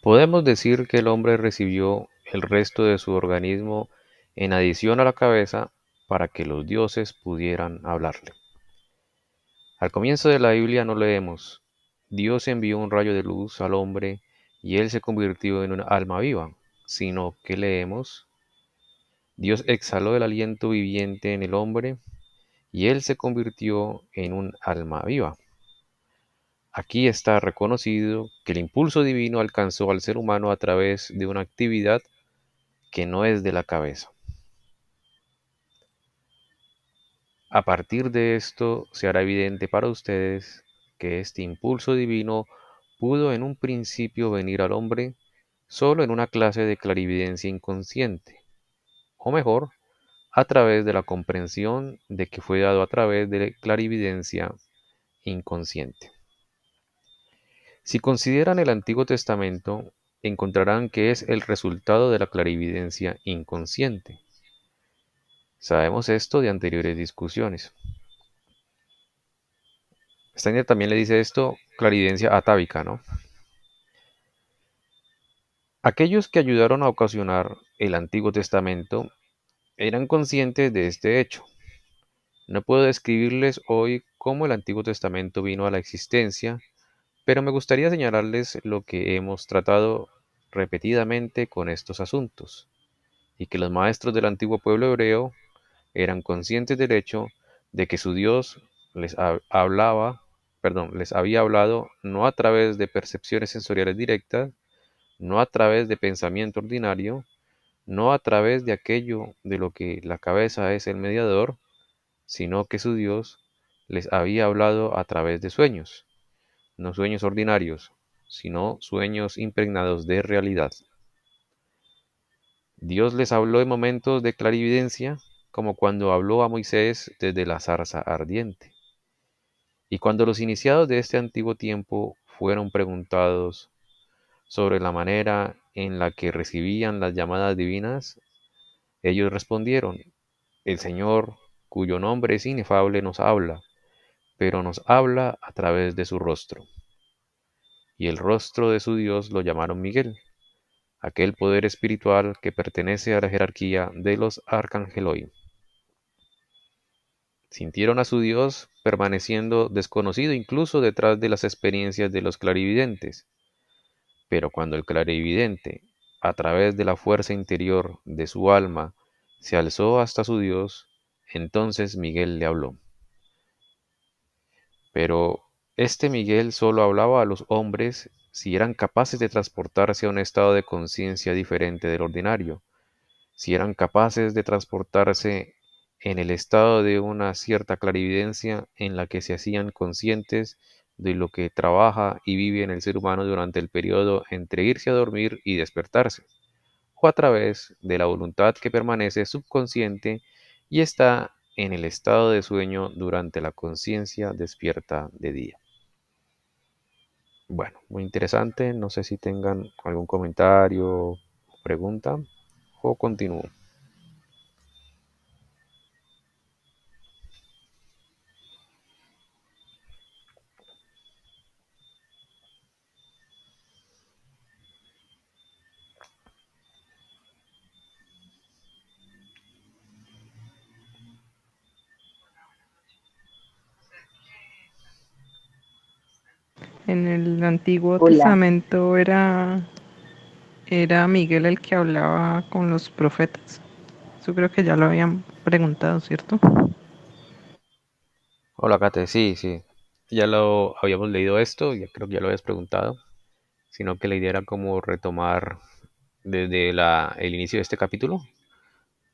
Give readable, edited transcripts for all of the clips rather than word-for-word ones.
Podemos decir que el hombre recibió el resto de su organismo en adición a la cabeza para que los dioses pudieran hablarle. Al comienzo de la Biblia no leemos, Dios envió un rayo de luz al hombre y él se convirtió en una alma viva, sino que leemos, Dios exhaló el aliento viviente en el hombre y él se convirtió en un alma viva. Aquí está reconocido que el impulso divino alcanzó al ser humano a través de una actividad que no es de la cabeza. A partir de esto se hará evidente para ustedes que este impulso divino pudo en un principio venir al hombre solo en una clase de clarividencia inconsciente, o mejor, a través de la comprensión de que fue dado a través de clarividencia inconsciente. Si consideran el Antiguo Testamento, encontrarán que es el resultado de la clarividencia inconsciente. Sabemos esto de anteriores discusiones. Steiner también le dice esto clarividencia atávica, ¿no? Aquellos que ayudaron a ocasionar el Antiguo Testamento eran conscientes de este hecho. No puedo describirles hoy cómo el Antiguo Testamento vino a la existencia, pero me gustaría señalarles lo que hemos tratado repetidamente con estos asuntos, y que los maestros del antiguo pueblo hebreo eran conscientes del hecho de que su Dios les había hablado no a través de percepciones sensoriales directas, no a través de pensamiento ordinario, no a través de aquello de lo que la cabeza es el mediador, sino que su Dios les había hablado a través de sueños, no sueños ordinarios, sino sueños impregnados de realidad. Dios les habló en momentos de clarividencia, como cuando habló a Moisés desde la zarza ardiente. Y cuando los iniciados de este antiguo tiempo fueron preguntados sobre la manera en la que recibían las llamadas divinas, ellos respondieron, el Señor, cuyo nombre es inefable, nos habla, pero nos habla a través de su rostro. Y el rostro de su Dios lo llamaron Miguel, aquel poder espiritual que pertenece a la jerarquía de los arcangeloi. Sintieron a su Dios permaneciendo desconocido incluso detrás de las experiencias de los clarividentes. Pero cuando el clarividente, a través de la fuerza interior de su alma, se alzó hasta su Dios, entonces Miguel le habló. Pero este Miguel solo hablaba a los hombres si eran capaces de transportarse a un estado de conciencia diferente del ordinario, si eran capaces de transportarse en el estado de una cierta clarividencia en la que se hacían conscientes de lo que trabaja y vive en el ser humano durante el periodo entre irse a dormir y despertarse, o a través de la voluntad que permanece subconsciente y está en el estado de sueño durante la conciencia despierta de día. Bueno, muy interesante. No sé si tengan algún comentario o pregunta o continúo. En el Antiguo Hola. Testamento era Miguel el que hablaba con los profetas. Eso creo que ya lo habían preguntado, ¿cierto? Hola, Kate. Sí, sí. Ya lo habíamos leído esto, ya creo que ya lo habías preguntado, sino que la idea era como retomar desde el inicio de este capítulo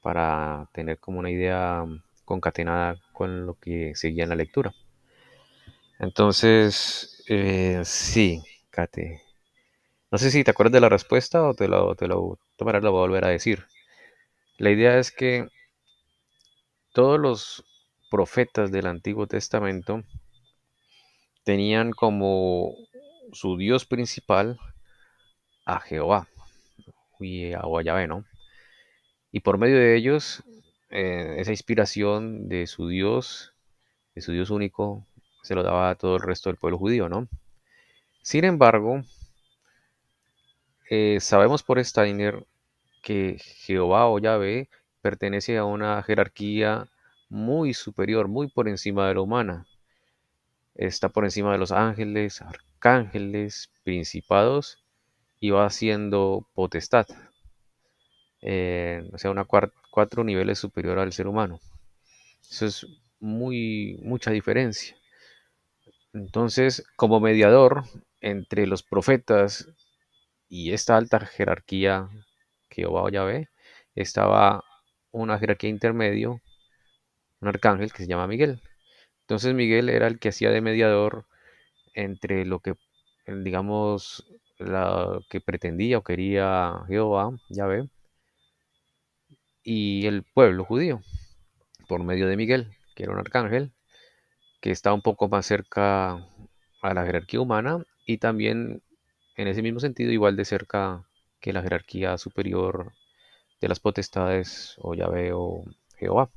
para tener como una idea concatenada con lo que seguía en la lectura. Entonces, sí, Kate. No sé si te acuerdas de la respuesta o tomarás la voy a volver a decir. La idea es que todos los profetas del Antiguo Testamento tenían como su Dios principal a Jehová o a Yahvé, ¿no? Y por medio de ellos, esa inspiración de su Dios único, se lo daba a todo el resto del pueblo judío, ¿no? Sin embargo, Sabemos por Steiner que Jehová o Yahvé pertenece a una jerarquía muy superior, muy por encima de la humana. Está por encima de los ángeles, arcángeles, principados y va siendo potestad. O sea, cuatro niveles superior al ser humano. Eso es mucha diferencia. Entonces, como mediador entre los profetas y esta alta jerarquía, Jehová o Yahvé, estaba una jerarquía intermedio, un arcángel que se llama Miguel. Entonces Miguel era el que hacía de mediador entre lo que, digamos, la que pretendía o quería Jehová, Yahvé, y el pueblo judío, por medio de Miguel, que era un arcángel, que está un poco más cerca a la jerarquía humana y también en ese mismo sentido igual de cerca que la jerarquía superior de las potestades o Yahvé o Jehová.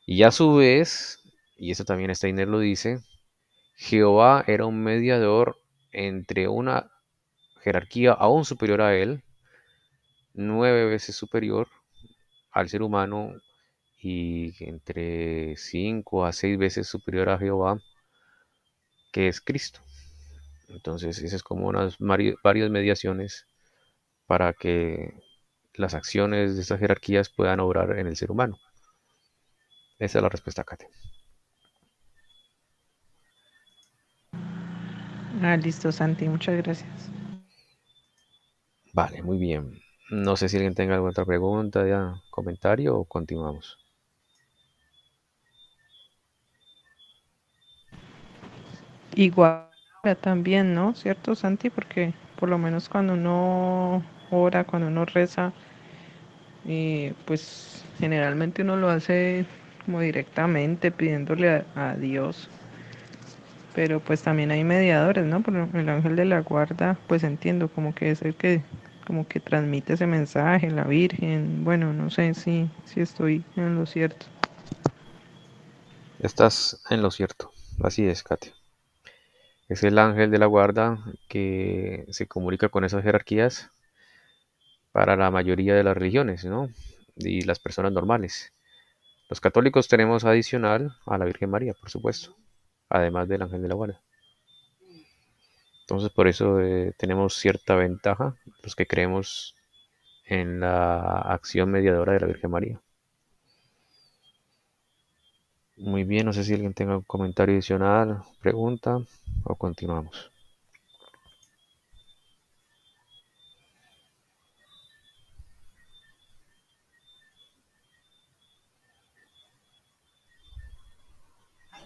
Y a su vez, y eso también Steiner lo dice, Jehová era un mediador entre una jerarquía aún superior a él, 9 veces superior al ser humano y entre 5 a 6 veces superior a Jehová, que es Cristo. Entonces, esas es como unas varias mediaciones para que las acciones de estas jerarquías puedan obrar en el ser humano. Esa es la respuesta, Kate. Ah, listo, Santi, muchas gracias. Vale, muy bien. No sé si alguien tenga alguna otra pregunta, ya, comentario o continuamos. Igual también, ¿no? ¿Cierto, Santi? Porque por lo menos cuando uno ora, cuando uno reza, pues generalmente uno lo hace como directamente pidiéndole a Dios. Pero pues también hay mediadores, ¿no? Por ejemplo, el ángel de la guarda, pues entiendo como que es el que como que transmite ese mensaje, la Virgen. Bueno, no sé si estoy en lo cierto. Estás en lo cierto. Así es, Kate. Es el ángel de la guarda que se comunica con esas jerarquías para la mayoría de las religiones, ¿no? Y las personas normales. Los católicos tenemos adicional a la Virgen María, por supuesto, además del ángel de la guarda. Entonces, por eso tenemos cierta ventaja los que creemos en la acción mediadora de la Virgen María. Muy bien, no sé si alguien tenga un comentario adicional, pregunta o continuamos.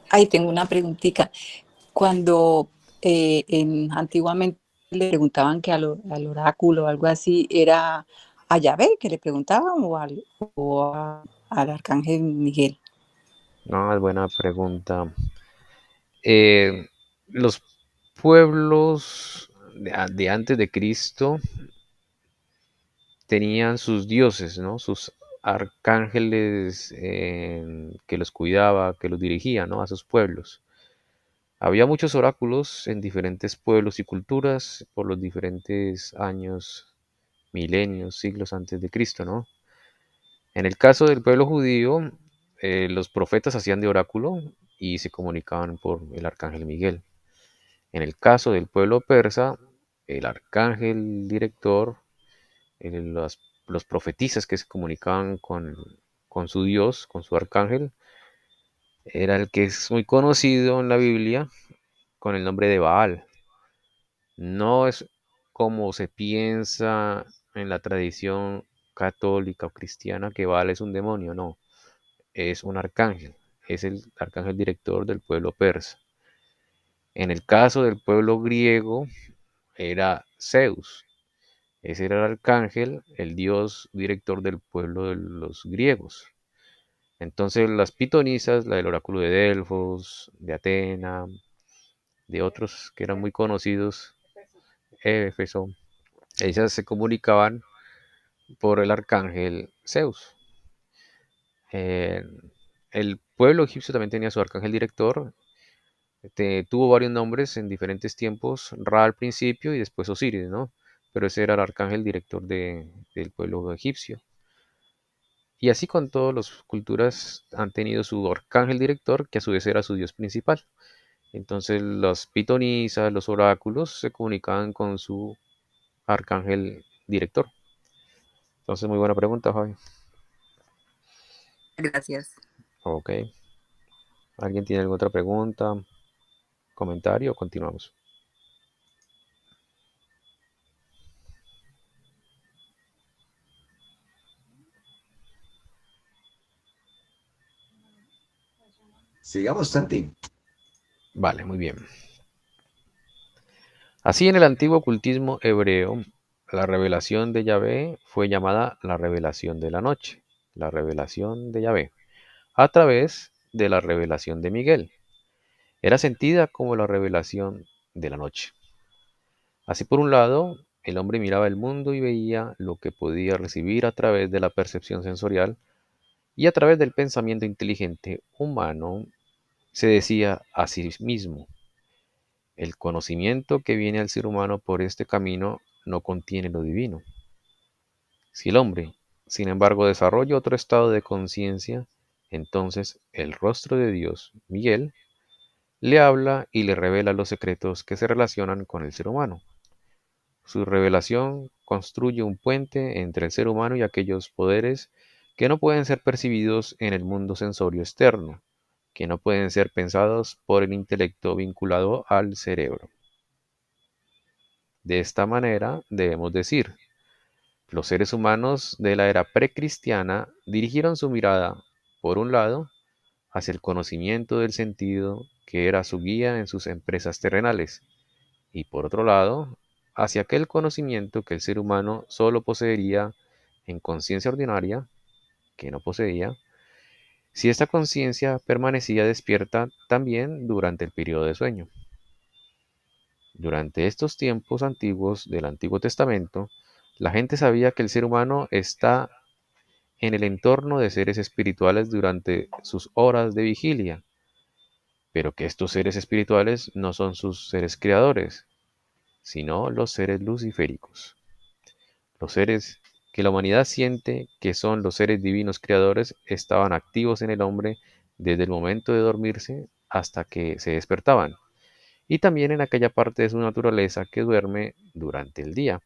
Ahí tengo una preguntita. Cuando antiguamente le preguntaban que al oráculo o algo así, ¿era a Yahvé que le preguntaban al arcángel Miguel? No, es buena pregunta. Eh, los pueblos de antes de Cristo tenían sus dioses, ¿no? Sus arcángeles que los cuidaba, que los dirigía, ¿no? A sus pueblos. Había muchos oráculos en diferentes pueblos y culturas por los diferentes años, milenios, siglos antes de Cristo, ¿no? En el caso del pueblo judío, los profetas hacían de oráculo y se comunicaban por el arcángel Miguel. En el caso del pueblo persa, el arcángel director, los profetisas que se comunicaban con su Dios, con su arcángel, era el que es muy conocido en la Biblia con el nombre de Baal. No es como se piensa en la tradición católica o cristiana que Baal es un demonio, no, es un arcángel, es el arcángel director del pueblo persa. En el caso del pueblo griego era Zeus, ese era el arcángel, el dios director del pueblo de los griegos. Entonces las pitonisas, la del oráculo de Delfos, de Atena, de otros que eran muy conocidos, Éfeso, ellas se comunicaban por el arcángel Zeus. Eh, el pueblo egipcio también tenía su arcángel director, tuvo varios nombres en diferentes tiempos, Ra al principio y después Osiris, ¿no? pero ese era el arcángel director del pueblo egipcio. Y así con todas las culturas han tenido su arcángel director, que a su vez era su dios principal. Entonces las pitonisas, los oráculos se comunicaban con su arcángel director. Entonces, muy buena pregunta, Javi. Gracias. Ok. ¿Alguien tiene alguna otra pregunta, comentario o continuamos? Sigamos, Santi. Vale, muy bien. Así en el antiguo ocultismo hebreo, la revelación de Yahvé fue llamada la revelación de la noche, la revelación de Yahvé, a través de la revelación de Miguel. Era sentida como la revelación de la noche. Así por un lado, el hombre miraba el mundo y veía lo que podía recibir a través de la percepción sensorial y a través del pensamiento inteligente humano se decía a sí mismo, el conocimiento que viene al ser humano por este camino no contiene lo divino. Si el hombre, sin embargo, desarrolla otro estado de conciencia, entonces el rostro de Dios, Miguel, le habla y le revela los secretos que se relacionan con el ser humano. Su revelación construye un puente entre el ser humano y aquellos poderes que no pueden ser percibidos en el mundo sensorio externo, que no pueden ser pensados por el intelecto vinculado al cerebro. De esta manera, debemos decir, los seres humanos de la era precristiana dirigieron su mirada, por un lado, hacia el conocimiento del sentido que era su guía en sus empresas terrenales, y por otro lado, hacia aquel conocimiento que el ser humano solo poseería en conciencia ordinaria, que no poseía, si esta conciencia permanecía despierta también durante el periodo de sueño. Durante estos tiempos antiguos del Antiguo Testamento, la gente sabía que el ser humano está en el entorno de seres espirituales durante sus horas de vigilia, pero que estos seres espirituales no son sus seres creadores, sino los seres luciféricos. Los seres que la humanidad siente que son los seres divinos creadores estaban activos en el hombre desde el momento de dormirse hasta que se despertaban, y también en aquella parte de su naturaleza que duerme durante el día.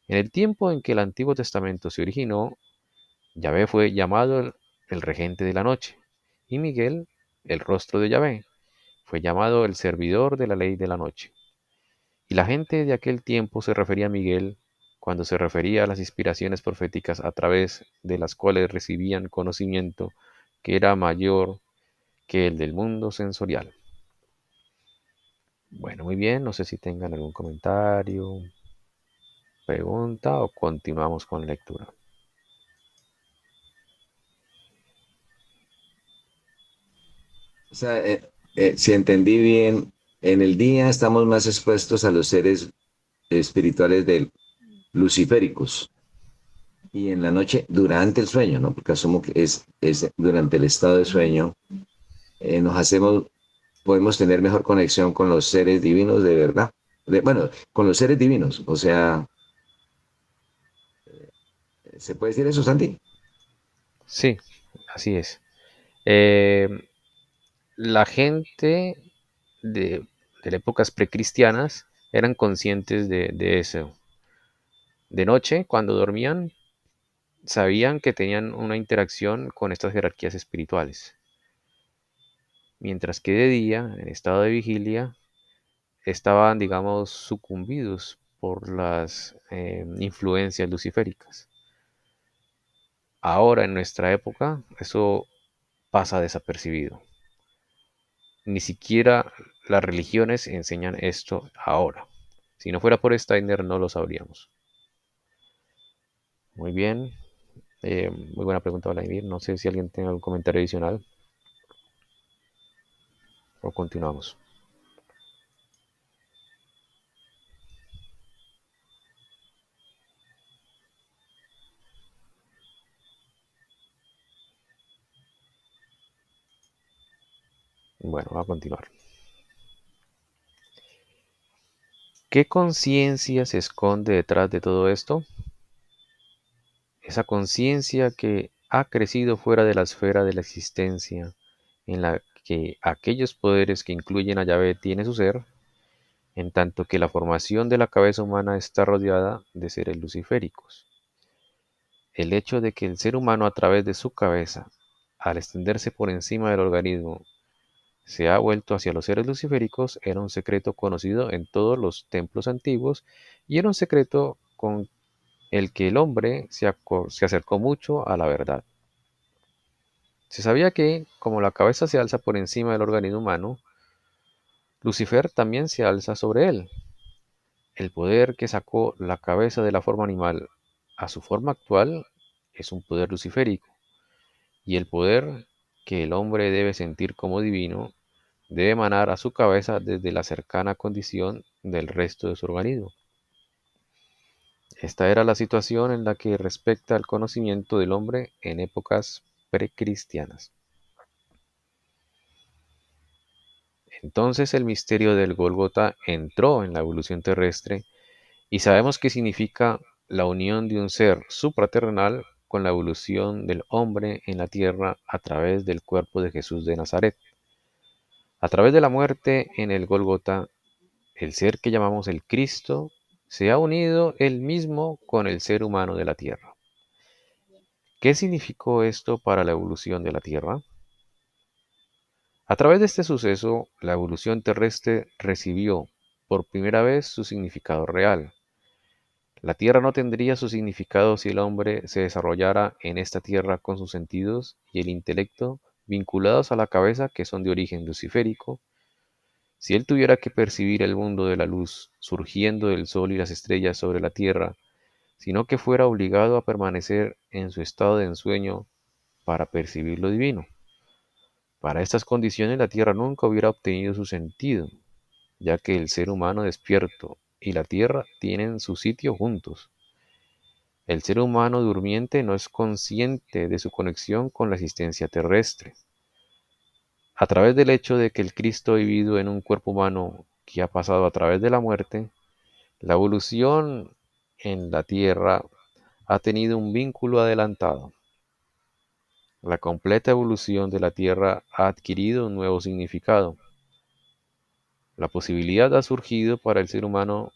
En el tiempo en que el Antiguo Testamento se originó, Yahvé fue llamado el regente de la noche, y Miguel, el rostro de Yahvé, fue llamado el servidor de la ley de la noche. Y la gente de aquel tiempo se refería a Miguel cuando se refería a las inspiraciones proféticas a través de las cuales recibían conocimiento que era mayor que el del mundo sensorial. Bueno, muy bien, no sé si tengan algún comentario, pregunta o continuamos con la lectura. O sea, si entendí bien, en el día estamos más expuestos a los seres espirituales del luciféricos y en la noche durante el sueño, ¿no? Porque asumo que es durante el estado de sueño, nos hacemos, podemos tener mejor conexión con los seres divinos de verdad. Bueno, con los seres divinos, o sea, ¿se puede decir eso, Santi? Sí, así es. Eh, la gente de épocas precristianas eran conscientes de eso. De noche, cuando dormían, sabían que tenían una interacción con estas jerarquías espirituales, mientras que de día, en estado de vigilia, estaban, digamos, sucumbidos por las influencias luciféricas. Ahora, en nuestra época, eso pasa desapercibido. Ni siquiera las religiones enseñan esto ahora. Si no fuera por Steiner, no lo sabríamos. Muy bien. Muy buena pregunta, Vladimir. No sé si alguien tiene algún comentario adicional o continuamos. Bueno, va a continuar. ¿Qué conciencia se esconde detrás de todo esto? Esa conciencia que ha crecido fuera de la esfera de la existencia, en la que aquellos poderes que incluyen a Yahvé tiene su ser, en tanto que la formación de la cabeza humana está rodeada de seres luciféricos. El hecho de que el ser humano a través de su cabeza, al extenderse por encima del organismo, se ha vuelto hacia los seres luciféricos era un secreto conocido en todos los templos antiguos y era un secreto con el que el hombre se acercó mucho a la verdad. Se sabía que, como la cabeza se alza por encima del organismo humano, Lucifer también se alza sobre él. El poder que sacó la cabeza de la forma animal a su forma actual es un poder luciférico, y el poder que el hombre debe sentir como divino debe emanar a su cabeza desde la cercana condición del resto de su organismo. Esta era la situación en la que respecta al conocimiento del hombre en épocas precristianas. Entonces el misterio del Gólgota entró en la evolución terrestre y sabemos que significa la unión de un ser supraterrenal con la evolución del hombre en la tierra a través del cuerpo de Jesús de Nazaret. A través de la muerte en el Gólgota, el ser que llamamos el Cristo se ha unido él mismo con el ser humano de la tierra. ¿Qué significó esto para la evolución de la tierra? A través de este suceso, la evolución terrestre recibió por primera vez su significado real. La tierra no tendría su significado si el hombre se desarrollara en esta tierra con sus sentidos y el intelecto vinculados a la cabeza que son de origen luciférico. Si él tuviera que percibir el mundo de la luz surgiendo del sol y las estrellas sobre la tierra, sino que fuera obligado a permanecer en su estado de ensueño para percibir lo divino. Para estas condiciones la tierra nunca hubiera obtenido su sentido, ya que el ser humano despierto y la tierra tienen su sitio juntos. El ser humano durmiente no es consciente de su conexión con la existencia terrestre. A través del hecho de que el Cristo ha vivido en un cuerpo humano que ha pasado a través de la muerte, la evolución en la tierra ha tenido un vínculo adelantado. La completa evolución de la tierra ha adquirido un nuevo significado. La posibilidad ha surgido para el ser humano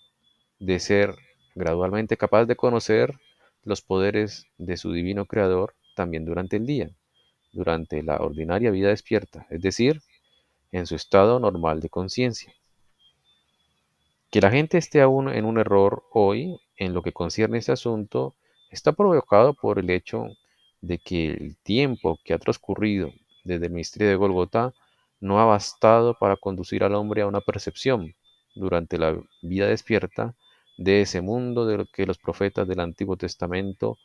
de ser gradualmente capaz de conocer los poderes de su divino creador también durante el día, durante la ordinaria vida despierta, es decir, en su estado normal de conciencia. Que la gente esté aún en un error hoy en lo que concierne a este asunto está provocado por el hecho de que el tiempo que ha transcurrido desde el misterio de Golgotá no ha bastado para conducir al hombre a una percepción durante la vida despierta de ese mundo de lo que los profetas del Antiguo Testamento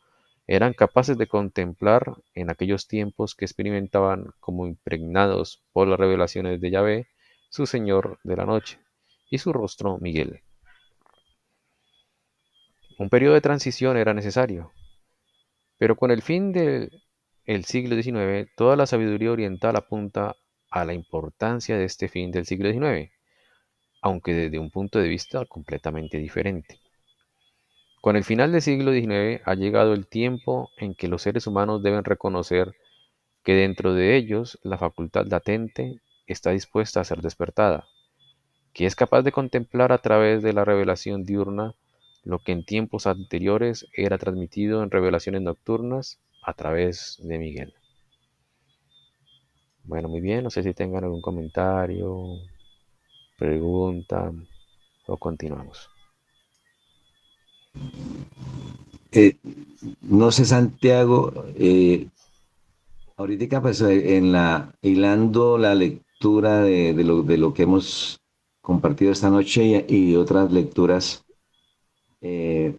eran capaces de contemplar en aquellos tiempos que experimentaban como impregnados por las revelaciones de Yahvé, su Señor de la noche, y su rostro Miguel. Un periodo de transición era necesario, pero con el fin del siglo XIX, toda la sabiduría oriental apunta a la importancia de este fin del siglo XIX, aunque desde un punto de vista completamente diferente. Con el final del siglo XIX ha llegado el tiempo en que los seres humanos deben reconocer que dentro de ellos la facultad latente está dispuesta a ser despertada, que es capaz de contemplar a través de la revelación diurna lo que en tiempos anteriores era transmitido en revelaciones nocturnas a través de Miguel. Bueno, muy bien, no sé si tengan algún comentario, pregunta o continuamos. No sé, Santiago, ahorita pues hilando la lectura de lo que hemos compartido esta noche y otras lecturas,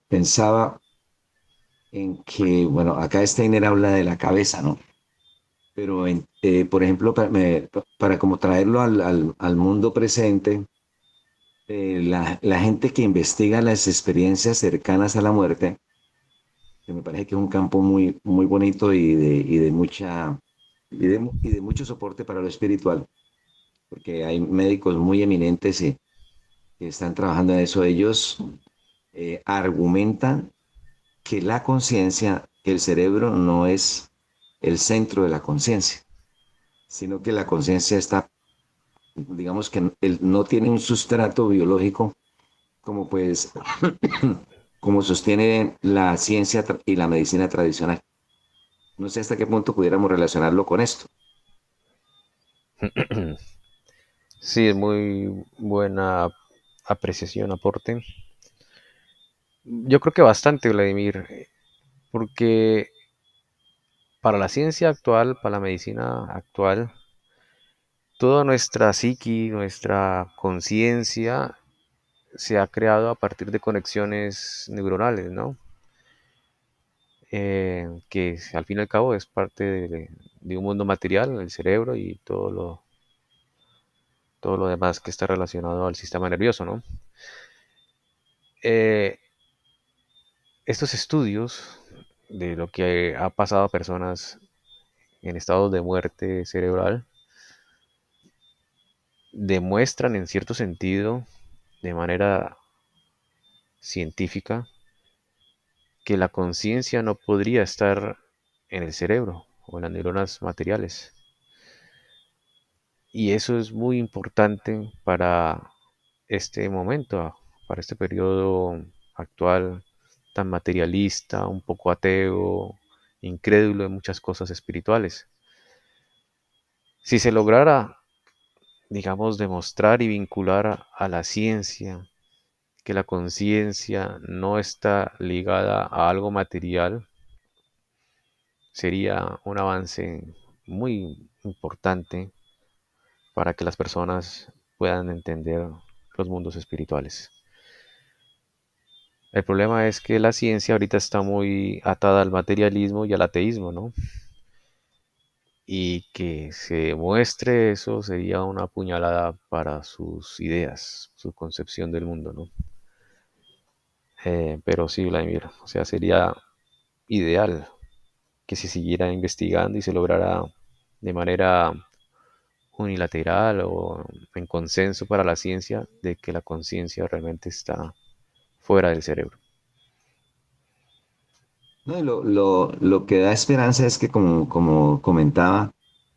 pensaba en que, bueno, acá Steiner habla de la cabeza, ¿no? Pero, por ejemplo, para como traerlo al mundo presente, la gente que investiga las experiencias cercanas a la muerte, que me parece que es un campo muy, muy bonito y de mucho soporte para lo espiritual, porque hay médicos muy eminentes que están trabajando en eso, ellos argumentan que la conciencia, que el cerebro no es el centro de la conciencia, sino que la conciencia está, digamos que él no tiene un sustrato biológico como pues, como sostiene la ciencia y la medicina tradicional. No sé hasta qué punto pudiéramos relacionarlo con esto. Sí, es muy buena apreciación, aporte. Yo creo que bastante, Vladimir, porque para la ciencia actual, para la medicina actual, toda nuestra psiqui, nuestra conciencia se ha creado a partir de conexiones neuronales, ¿no? Que al fin y al cabo es parte de un mundo material, el cerebro y todo lo demás que está relacionado al sistema nervioso, ¿no? Eh, Estos estudios de lo que ha pasado a personas en estado de muerte cerebral demuestran en cierto sentido, de manera científica, que la conciencia no podría estar en el cerebro o en las neuronas materiales. Y eso es muy importante para este momento, para este periodo actual tan materialista, un poco ateo, incrédulo en muchas cosas espirituales. Si se lograra, digamos, demostrar y vincular a la ciencia que la conciencia no está ligada a algo material, sería un avance muy importante para que las personas puedan entender los mundos espirituales. El problema es que la ciencia ahorita está muy atada al materialismo y al ateísmo, ¿no? Y que se muestre eso sería una puñalada para sus ideas, su concepción del mundo, ¿no? Pero sí, Vladimir, o sea, sería ideal que se siguiera investigando y se lograra de manera unilateral o en consenso para la ciencia de que la conciencia realmente está fuera del cerebro. No, y lo que da esperanza es que, como comentaba,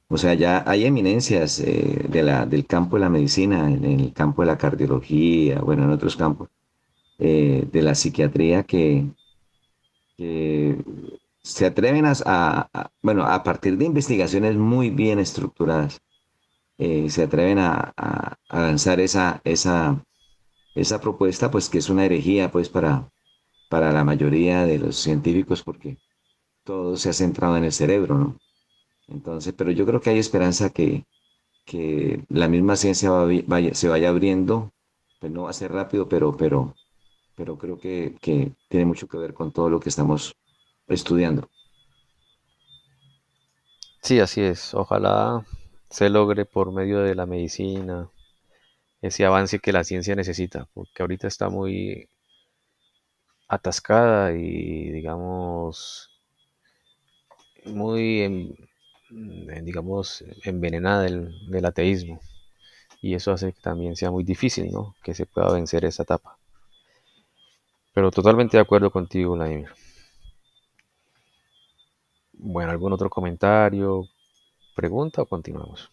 o sea, ya hay eminencias del campo de la medicina, en el campo de la cardiología, bueno, en otros campos, de la psiquiatría, que se atreven bueno, a partir de investigaciones muy bien estructuradas, se atreven a lanzar esa propuesta, pues que es una herejía, pues, para la mayoría de los científicos, porque todo se ha centrado en el cerebro, ¿no? Entonces, pero yo creo que hay esperanza que la misma ciencia se vaya abriendo, pues no va a ser rápido, pero creo que tiene mucho que ver con todo lo que estamos estudiando. Sí, así es. Ojalá se logre por medio de la medicina ese avance que la ciencia necesita, porque ahorita está muy atascada y, digamos, muy, digamos, envenenada del ateísmo. Y eso hace que también sea muy difícil, ¿no? Que se pueda vencer esa etapa. Pero totalmente de acuerdo contigo, Vladimir. Bueno, ¿algún otro comentario, pregunta o continuamos?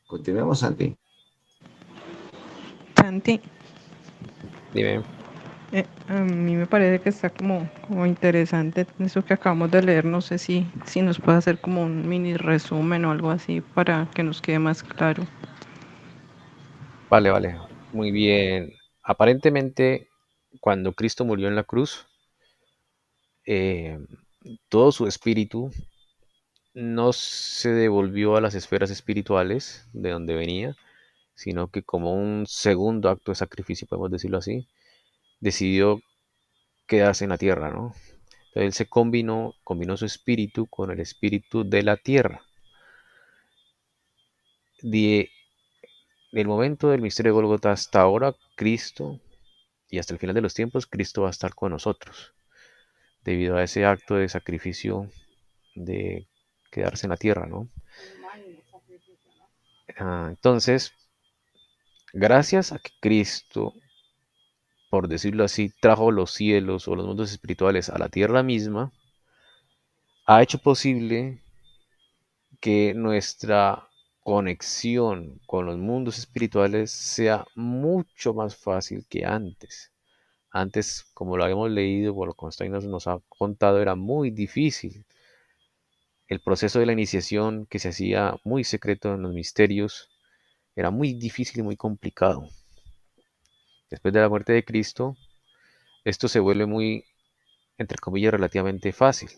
Continuemos, Santi. Santi, Dime. a mí me parece que está como interesante eso que acabamos de leer. No sé si nos puede hacer como un mini resumen o algo así para que nos quede más claro. Vale, vale. Muy bien. Aparentemente, cuando Cristo murió en la cruz, eh, todo su espíritu no se devolvió a las esferas espirituales de donde venía, sino que como un segundo acto de sacrificio, podemos decirlo así, decidió quedarse en la tierra, ¿no? Entonces él se combinó su espíritu con el espíritu de la tierra. De, del momento del misterio de Golgota hasta ahora, Cristo, y hasta el final de los tiempos, Cristo va a estar con nosotros, debido a ese acto de sacrificio de quedarse en la tierra, ¿no? Entonces, gracias a que Cristo, por decirlo así, trajo los cielos o los mundos espirituales a la tierra misma, ha hecho posible que nuestra conexión con los mundos espirituales sea mucho más fácil que antes. Antes, como lo habíamos leído, por lo que Constantino nos ha contado, era muy difícil. El proceso de la iniciación, que se hacía muy secreto en los misterios, era muy difícil y muy complicado. Después de la muerte de Cristo, esto se vuelve muy, entre comillas, relativamente fácil.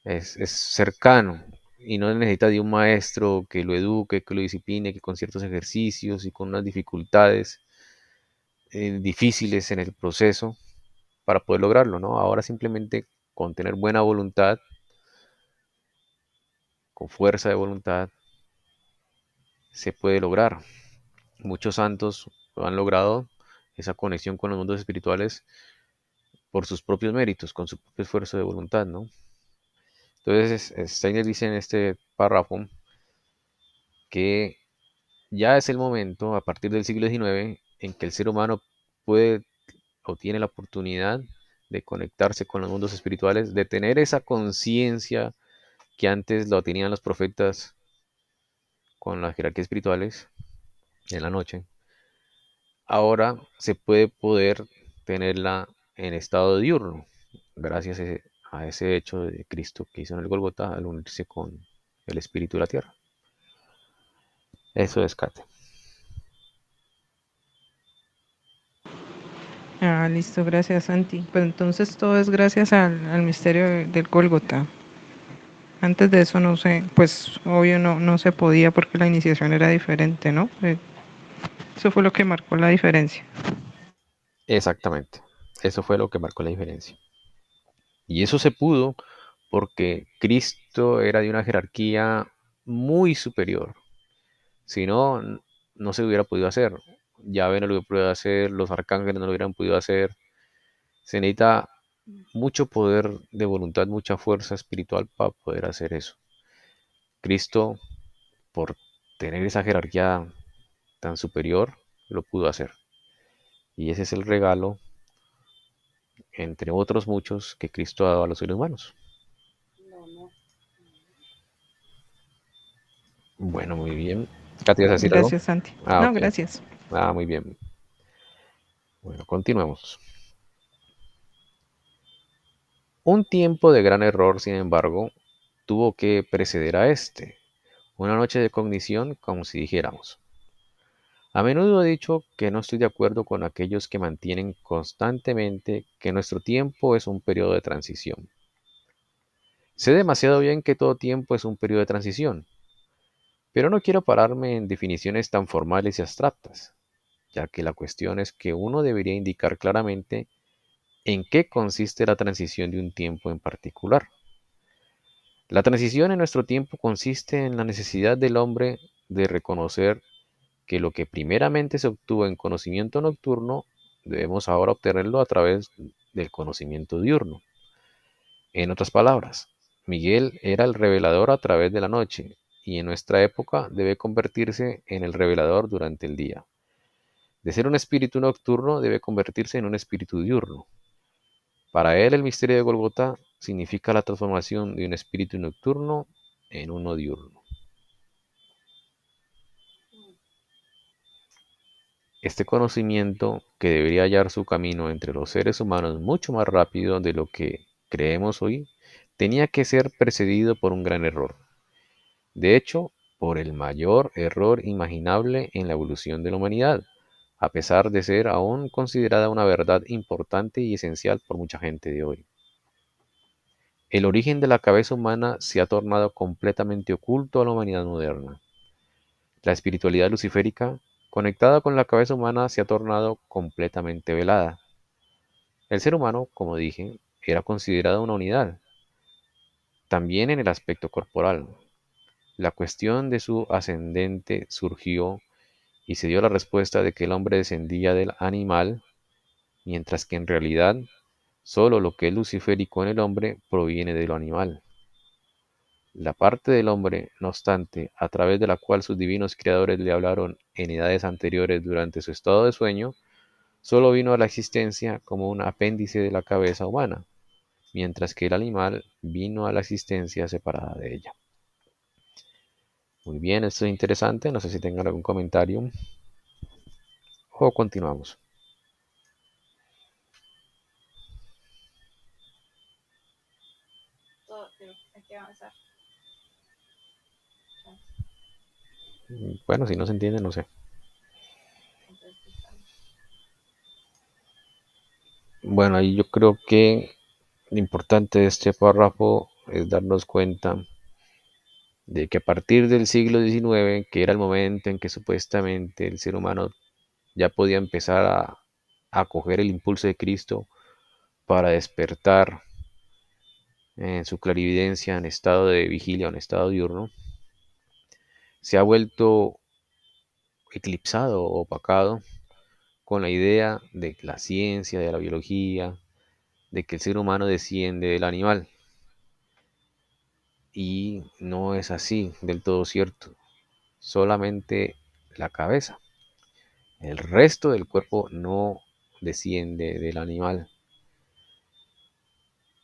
Es cercano y no necesita de un maestro que lo eduque, que lo discipline, que con ciertos ejercicios y con unas dificultades difíciles en el proceso para poder lograrlo, ¿no? Ahora simplemente con tener buena voluntad, con fuerza de voluntad, se puede lograr. Muchos santos han logrado esa conexión con los mundos espirituales por sus propios méritos, con su propio esfuerzo de voluntad, ¿no? Entonces, Steiner dice en este párrafo que ya es el momento, a partir del siglo XIX, en que el ser humano puede o tiene la oportunidad de conectarse con los mundos espirituales, de tener esa conciencia que antes lo tenían los profetas con las jerarquías espirituales en la noche. Ahora se puede poder tenerla en estado diurno, gracias a ese hecho de Cristo que hizo en el Golgota al unirse con el espíritu de la tierra. Eso es, Kate. Ah, listo, gracias, Santi. Pues entonces todo es gracias al misterio del Gólgota. Antes de eso no sé, pues obvio no se podía porque la iniciación era diferente, ¿no? Eso fue lo que marcó la diferencia. Exactamente. Eso fue lo que marcó la diferencia. Y eso se pudo porque Cristo era de una jerarquía muy superior. Si no, no se hubiera podido hacer. Yahvé no lo hubiera podido hacer, los arcángeles no lo hubieran podido hacer. Se necesita mucho poder de voluntad, mucha fuerza espiritual para poder hacer eso. Cristo, por tener esa jerarquía tan superior, lo pudo hacer. Y ese es el regalo, entre otros muchos, que Cristo ha dado a los seres humanos. Bueno, muy bien. Katy, ¿vas a decir algo? Gracias, Santi. Ah, No, ok. gracias. Ah, muy bien. Bueno, continuemos. Un tiempo de gran error, sin embargo, tuvo que preceder a este. Una noche de cognición, como si dijéramos. A menudo he dicho que no estoy de acuerdo con aquellos que mantienen constantemente que nuestro tiempo es un periodo de transición. Sé demasiado bien que todo tiempo es un periodo de transición, pero no quiero pararme en definiciones tan formales y abstractas, ya que la cuestión es que uno debería indicar claramente en qué consiste la transición de un tiempo en particular. La transición en nuestro tiempo consiste en la necesidad del hombre de reconocer que lo que primeramente se obtuvo en conocimiento nocturno, debemos ahora obtenerlo a través del conocimiento diurno. En otras palabras, Miguel era el revelador a través de la noche, y en nuestra época debe convertirse en el revelador durante el día. De ser un espíritu nocturno debe convertirse en un espíritu diurno. Para él el misterio de Golgota significa la transformación de un espíritu nocturno en uno diurno. Este conocimiento, que debería hallar su camino entre los seres humanos mucho más rápido de lo que creemos hoy, tenía que ser precedido por un gran error. De hecho, por el mayor error imaginable en la evolución de la humanidad, a pesar de ser aún considerada una verdad importante y esencial por mucha gente de hoy. El origen de la cabeza humana se ha tornado completamente oculto a la humanidad moderna. La espiritualidad luciférica, conectada con la cabeza humana, se ha tornado completamente velada. El ser humano, como dije, era considerado una unidad, también en el aspecto corporal. La cuestión de su ascendente surgió y se dio la respuesta de que el hombre descendía del animal, mientras que en realidad solo lo que es luciférico en el hombre proviene de lo animal. La parte del hombre, no obstante, a través de la cual sus divinos creadores le hablaron en edades anteriores durante su estado de sueño, solo vino a la existencia como un apéndice de la cabeza humana, mientras que el animal vino a la existencia separada de ella. Muy bien, esto es interesante, no sé si tengan algún comentario o continuamos. Bueno, si no se entiende, no sé. Bueno, ahí yo creo que lo importante de este párrafo es darnos cuenta de que a partir del siglo XIX, que era el momento en que supuestamente el ser humano ya podía empezar a coger el impulso de Cristo para despertar en su clarividencia en estado de vigilia o en estado diurno, se ha vuelto eclipsado o opacado con la idea de la ciencia, de la biología, de que el ser humano desciende del animal. Y no es así del todo cierto. Solamente la cabeza. El resto del cuerpo no desciende del animal.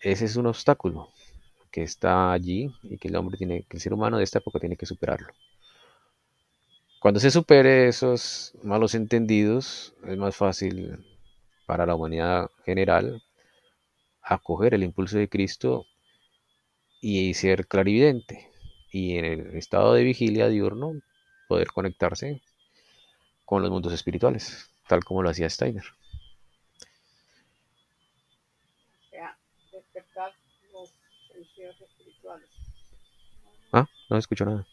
Ese es un obstáculo que está allí y que que el ser humano de esta época tiene que superarlo. Cuando se supere esos malos entendidos, es más fácil para la humanidad general acoger el impulso de Cristo y ser clarividente. Y en el estado de vigilia diurno poder conectarse con los mundos espirituales, tal como lo hacía Steiner. Ah, no escucho nada.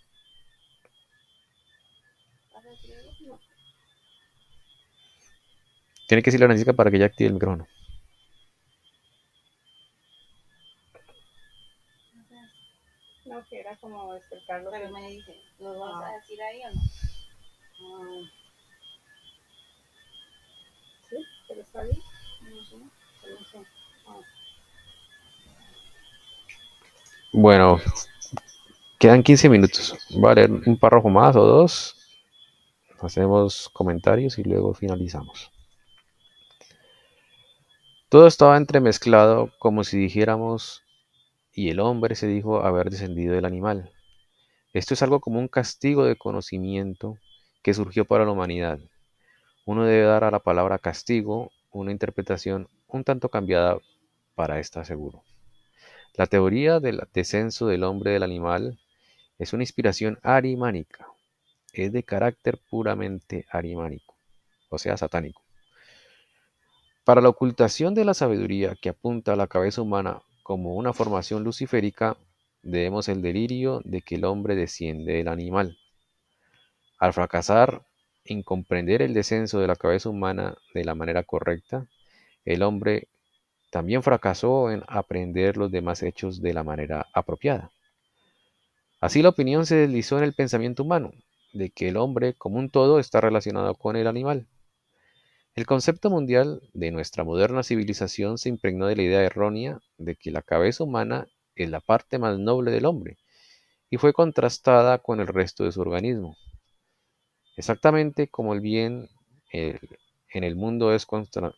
Tiene que decirle a Francisca para que ella active el micrófono. No, que era como despertarlo. Pero me dice, ¿lo vas a decir ahí o no? Sí, pero está bien. No sé, no sé. Bueno, quedan 15 minutos. Voy a leer un párrafo más o dos. Hacemos comentarios y luego finalizamos. Todo estaba entremezclado como si dijéramos, y el hombre se dijo haber descendido del animal. Esto es algo como un castigo de conocimiento que surgió para la humanidad. Uno debe dar a la palabra castigo una interpretación un tanto cambiada para esta seguro. La teoría del descenso del hombre del animal es una inspiración arimánica, es de carácter puramente arimánico, o sea, satánico. Para la ocultación de la sabiduría que apunta a la cabeza humana como una formación luciférica, debemos el delirio de que el hombre desciende del animal. Al fracasar en comprender el descenso de la cabeza humana de la manera correcta, el hombre también fracasó en aprender los demás hechos de la manera apropiada. Así la opinión se deslizó en el pensamiento humano, de que el hombre como un todo está relacionado con el animal. El concepto mundial de nuestra moderna civilización se impregnó de la idea errónea de que la cabeza humana es la parte más noble del hombre y fue contrastada con el resto de su organismo. Exactamente como el bien en el mundo es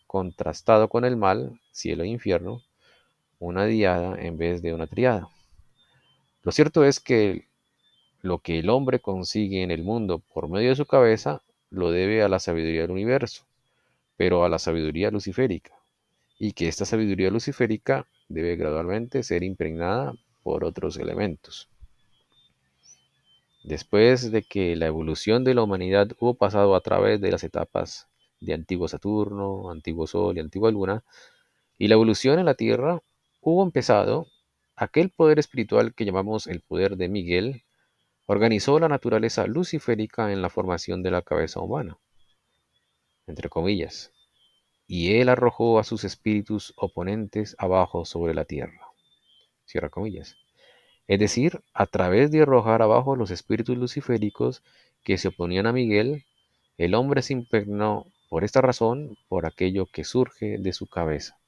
contrastado con el mal, cielo e infierno, una diada en vez de una triada. Lo cierto es que lo que el hombre consigue en el mundo por medio de su cabeza lo debe a la sabiduría del universo, pero a la sabiduría luciférica, y que esta sabiduría luciférica debe gradualmente ser impregnada por otros elementos. Después de que la evolución de la humanidad hubo pasado a través de las etapas de antiguo Saturno, antiguo Sol y antigua Luna, y la evolución en la Tierra, hubo empezado aquel poder espiritual que llamamos el poder de Miguel, organizó la naturaleza luciférica en la formación de la cabeza humana, entre comillas, y él arrojó a sus espíritus oponentes abajo sobre la tierra, cierra comillas. Es decir, a través de arrojar abajo los espíritus luciféricos que se oponían a Miguel, el hombre se impregnó por esta razón por aquello que surge de su cabeza.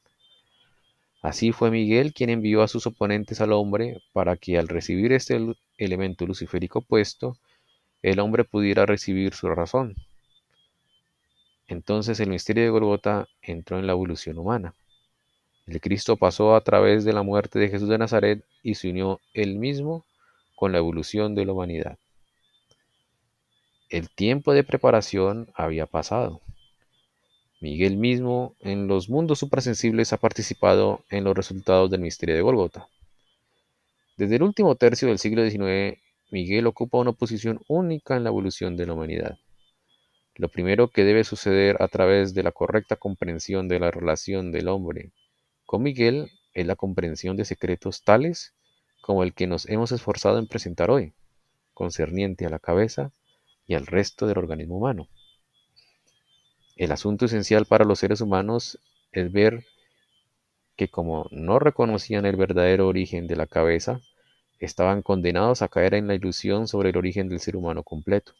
Así fue Miguel quien envió a sus oponentes al hombre para que al recibir este elemento luciférico opuesto, el hombre pudiera recibir su razón. Entonces el misterio de Golgota entró en la evolución humana. El Cristo pasó a través de la muerte de Jesús de Nazaret y se unió él mismo con la evolución de la humanidad. El tiempo de preparación había pasado. Miguel mismo en los mundos suprasensibles ha participado en los resultados del misterio de Golgota. Desde el último tercio del siglo XIX, Miguel ocupa una posición única en la evolución de la humanidad. Lo primero que debe suceder a través de la correcta comprensión de la relación del hombre con Miguel es la comprensión de secretos tales como el que nos hemos esforzado en presentar hoy, concerniente a la cabeza y al resto del organismo humano. El asunto esencial para los seres humanos es ver que como no reconocían el verdadero origen de la cabeza, estaban condenados a caer en la ilusión sobre el origen del ser humano completo,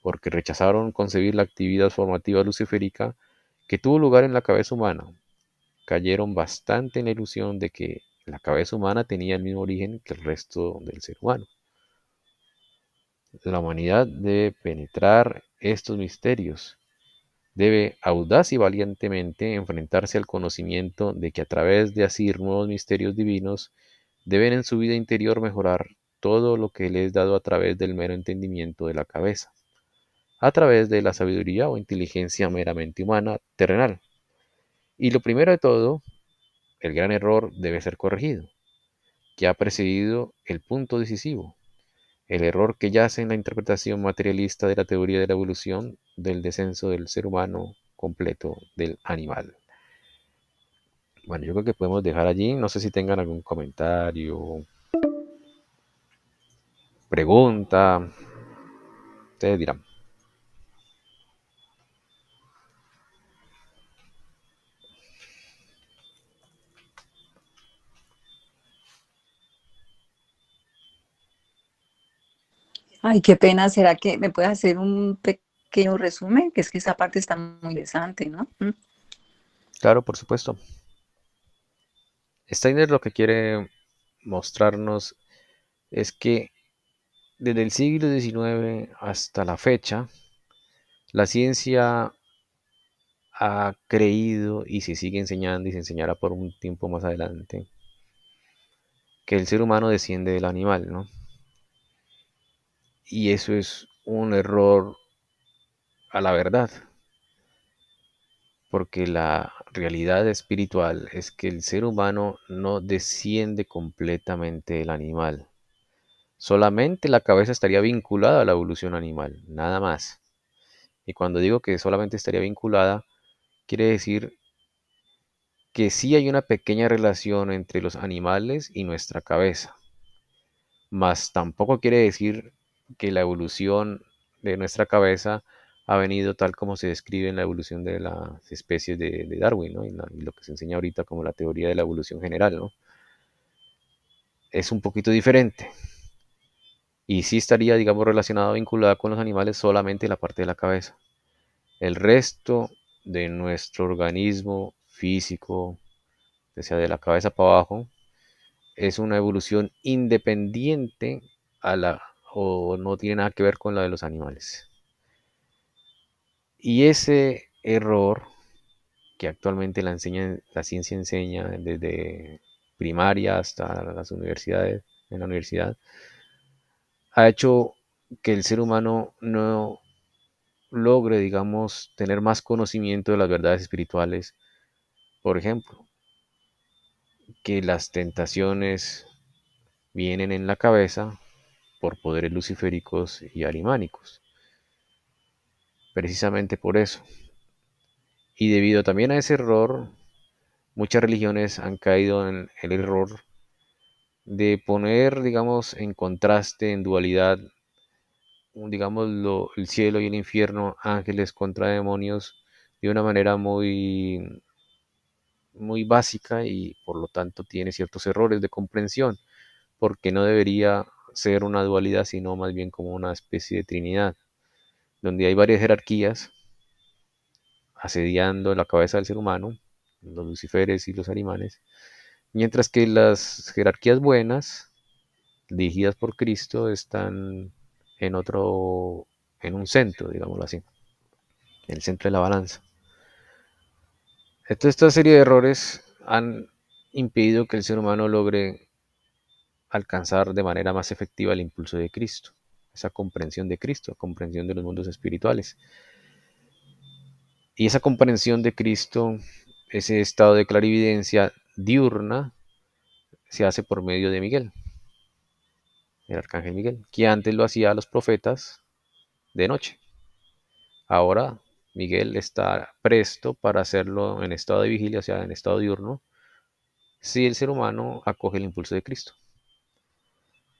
porque rechazaron concebir la actividad formativa luciférica que tuvo lugar en la cabeza humana. Cayeron bastante en la ilusión de que la cabeza humana tenía el mismo origen que el resto del ser humano. La humanidad debe penetrar estos misterios, debe audaz y valientemente enfrentarse al conocimiento de que a través de asir nuevos misterios divinos, deben en su vida interior mejorar todo lo que le es dado a través del mero entendimiento de la cabeza, a través de la sabiduría o inteligencia meramente humana, terrenal. Y lo primero de todo, el gran error debe ser corregido, que ha precedido el punto decisivo, el error que yace en la interpretación materialista de la teoría de la evolución del descenso del ser humano completo del animal. Bueno, yo creo que podemos dejar allí. No sé si tengan algún comentario, pregunta. Ustedes dirán. Ay, qué pena. ¿Será que me puedes hacer un pequeño resumen? Que es que esa parte está muy interesante, ¿no? Claro, por supuesto. Steiner lo que quiere mostrarnos es que desde el siglo XIX hasta la fecha, la ciencia ha creído y se sigue enseñando y se enseñará por un tiempo más adelante que el ser humano desciende del animal, ¿no? Y eso es un error a la verdad, porque la realidad espiritual es que el ser humano no desciende completamente del animal. Solamente la cabeza estaría vinculada a la evolución animal, nada más. Y cuando digo que solamente estaría vinculada, quiere decir que sí hay una pequeña relación entre los animales y nuestra cabeza, mas tampoco quiere decir que la evolución de nuestra cabeza ha venido tal como se describe en la evolución de las especies de Darwin, ¿no? Y lo que se enseña ahorita como la teoría de la evolución general, ¿no? Es un poquito diferente. Y sí estaría, digamos, relacionado, vinculada con los animales solamente la parte de la cabeza. El resto de nuestro organismo físico, o sea, de la cabeza para abajo, es una evolución independiente a la, o no tiene nada que ver con la de los animales. Y ese error que actualmente la ciencia enseña desde primaria hasta las universidades, en la universidad, ha hecho que el ser humano no logre, digamos, tener más conocimiento de las verdades espirituales. Por ejemplo, que las tentaciones vienen en la cabeza por poderes luciféricos y arimánicos. Precisamente por eso. Y debido también a ese error, muchas religiones han caído en el error de poner, digamos, en contraste, en dualidad, digamos, el cielo y el infierno, ángeles contra demonios, de una manera muy básica y por lo tanto tiene ciertos errores de comprensión, porque no debería ser una dualidad, sino más bien como una especie de trinidad, donde hay varias jerarquías asediando la cabeza del ser humano, los luciferes y los arimanes, Mientras que las jerarquías buenas, dirigidas por Cristo, están en otro, en un centro, digámoslo así, en el centro de la balanza. Entonces, esta serie de errores han impedido que el ser humano logre alcanzar de manera más efectiva el impulso de Cristo, esa comprensión de Cristo, comprensión de los mundos espirituales. Y esa comprensión de Cristo, ese estado de clarividencia diurna, se hace por medio de Miguel, el arcángel Miguel, que antes lo hacía a los profetas de noche. Ahora Miguel está presto para hacerlo en estado de vigilia, o sea, en estado diurno, si el ser humano acoge el impulso de Cristo.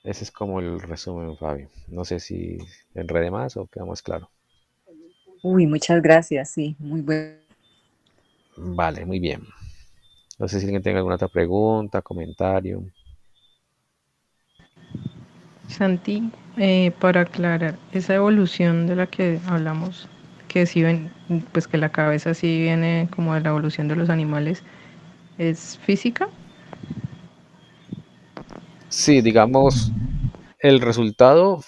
Ese es como el resumen, Fabio. No sé si enrede más o queda más claro. Uy, muchas gracias, sí, muy bueno. Vale, muy bien. No sé si alguien tenga alguna otra pregunta, comentario. Santi, para aclarar, esa evolución de la que hablamos, que sí ven, pues que la cabeza sí viene como de la evolución de los animales, ¿es física? Sí, digamos, el resultado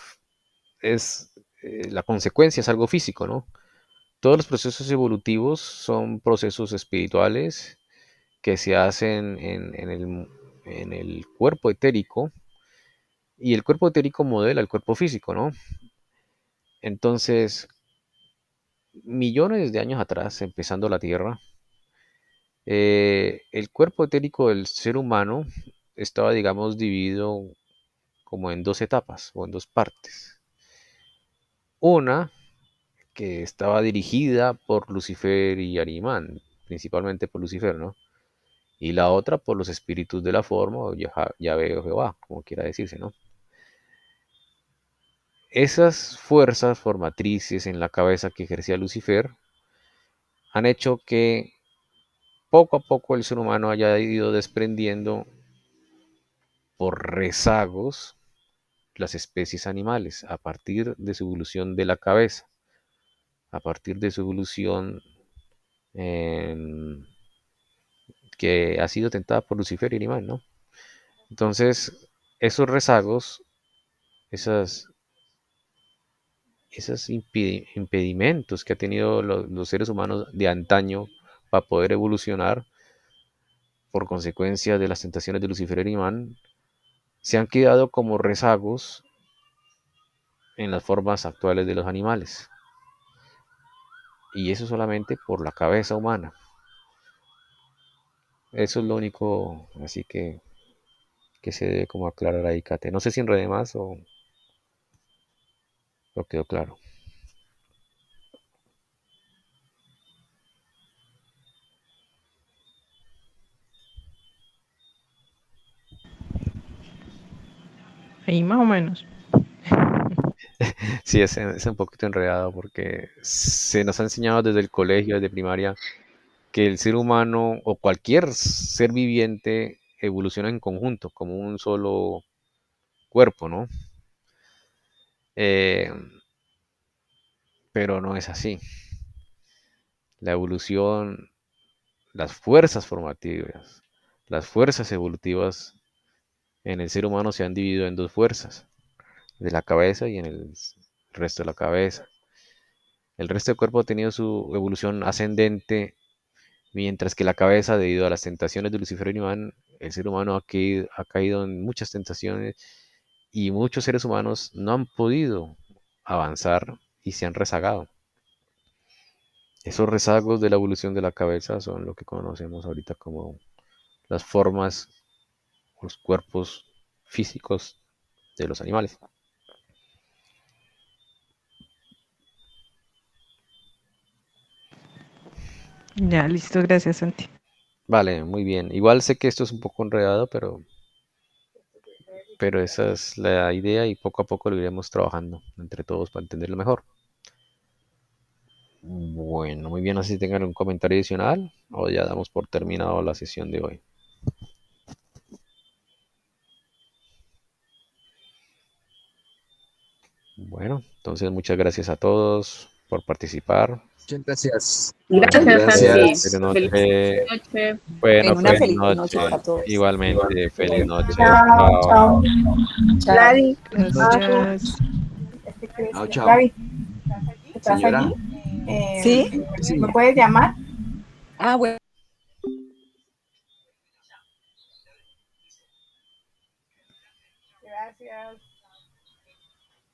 es, la consecuencia es algo físico, ¿no? Todos los procesos evolutivos son procesos espirituales que se hacen en el cuerpo etérico y el cuerpo etérico modela el cuerpo físico, ¿no? Entonces, millones de años atrás, empezando la Tierra, el cuerpo etérico del ser humano estaba, digamos, dividido como en dos etapas o en dos partes. Una que estaba dirigida por Lucifer y Arimán, principalmente por Lucifer, ¿no? Y la otra por los espíritus de la forma, o Yahvé o Jehová, como quiera decirse, ¿no? Esas fuerzas formatrices en la cabeza que ejercía Lucifer han hecho que poco a poco el ser humano haya ido desprendiendo por rezagos las especies animales a partir de su evolución de la cabeza, a partir de su evolución eh, que ha sido tentada por Lucifer y Arimán, ¿no? Entonces, esos rezagos, esas, esos impedimentos que han tenido los seres humanos de antaño para poder evolucionar por consecuencia de las tentaciones de Lucifer y Arimán, se han quedado como rezagos en las formas actuales de los animales. Y eso solamente por la cabeza humana. Eso es lo único, así que se debe como aclarar ahí, Kate. No sé si enredé más o quedó claro. Ahí más o menos. Sí, es un poquito enredado porque se nos ha enseñado desde el colegio, desde primaria, que el ser humano o cualquier ser viviente evoluciona en conjunto, como un solo cuerpo, ¿no? Eh, pero no es así. La evolución, las fuerzas formativas, las fuerzas evolutivas en el ser humano se han dividido en dos fuerzas, de la cabeza y en el resto de la cabeza. El resto del cuerpo ha tenido su evolución ascendente, mientras que la cabeza, debido a las tentaciones de Lucifer y Iván, el ser humano ha caído en muchas tentaciones y muchos seres humanos no han podido avanzar y se han rezagado. Esos rezagos de la evolución de la cabeza son lo que conocemos ahorita como las formas, los cuerpos físicos de los animales. Ya, listo, gracias, Santi. Vale, muy bien. Igual sé que esto es un poco enredado, pero esa es la idea y poco a poco lo iremos trabajando entre todos para entenderlo mejor. Bueno, muy bien, no sé si tengan un comentario adicional o ya damos por terminado la sesión de hoy. Bueno, entonces muchas gracias a todos por participar. Muchas gracias. Muchas Gracias, Santi. Gracias. Feliz Feliz noche. noche. Bueno, Una feliz feliz noche noche. para todos. Igualmente, feliz noche. Chao, Chao. chao. Chao. Gladys, Gracias. Chao, chao. Gladys, ¿estás Señora. allí? ¿Sí? Sí. ¿Me puedes llamar? Ah, bueno. Gracias.